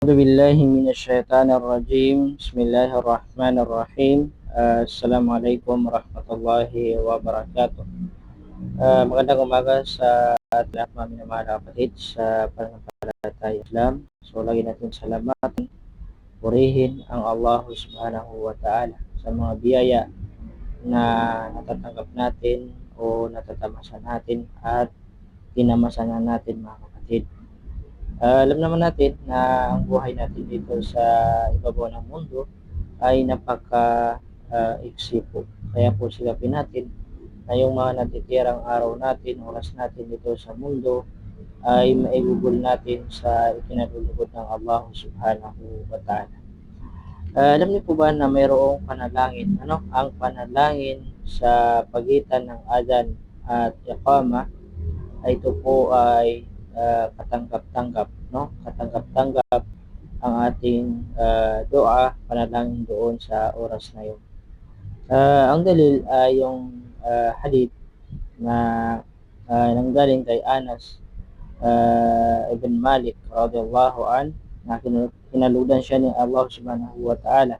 أعوذ بالله من الشيطان الرجيم بسم الله الرحمن الرحيم Assalamu alaikum warahmatullahi wabarakatuh. Magandang umaga sa lahat mga minamahal na kapatid sa pananampalataya Islam. So lagi natin salamatan, purihin ang Allah subhanahu wa ta'ala sa mga biyaya na natatanggap natin o natatamasa natin at kinamasanan natin mga kapatid. Alam naman natin na ang buhay natin dito sa ibabaw ng mundo ay iksi po. Kaya po silapin natin na yung mga natitirang araw natin, oras natin dito sa mundo ay maigugol natin sa ikinalulugod ng Allah subhanahu wa ta'ala. Alam niyo po ba na mayroong panalangin? Ang panalangin sa pagitan ng adhan at iqama ay ito po ay katanggap-tanggap, katanggap-tanggap ang ating dua, panalangin doon sa oras na yun. Ang dalil ay yung hadith na nanggaling kay Anas ibn Malik radhiyallahu an, na kinaludan siya ni Allah subhanahu wa ta'ala.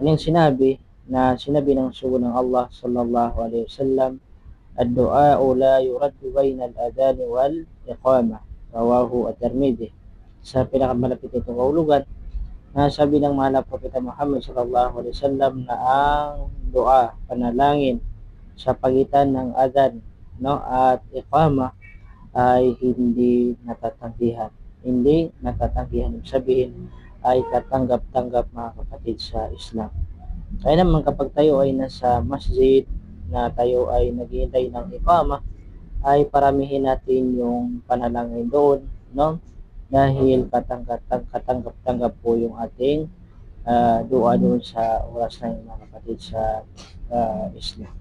Anong sinabi ng sugo ng Allah sallallahu alaihi wasallam, ad-du'a la yuraddu bayna al-adhan wal iqamah, rawahu at-Tirmidhi. Sa pinakamalapit nitong kahulugan, na sabi ng mahal na Propeta Muhammad sallallahu alaihi wasallam na ang dua, panalangin sa pagitan ng adhan at iqama ay hindi natatanggihan. Hindi natatanggihan, ibig sabihin ay katanggap-tanggap mga kapatid sa Islam. Kaya naman kapag tayo ay nasa masjid na tayo ay naghihintay ng iqama, ay paramihin natin yung panalangin doon, dahil katanggap-tanggap po yung ating dua doon sa oras na yun mga kapatid sa Islam.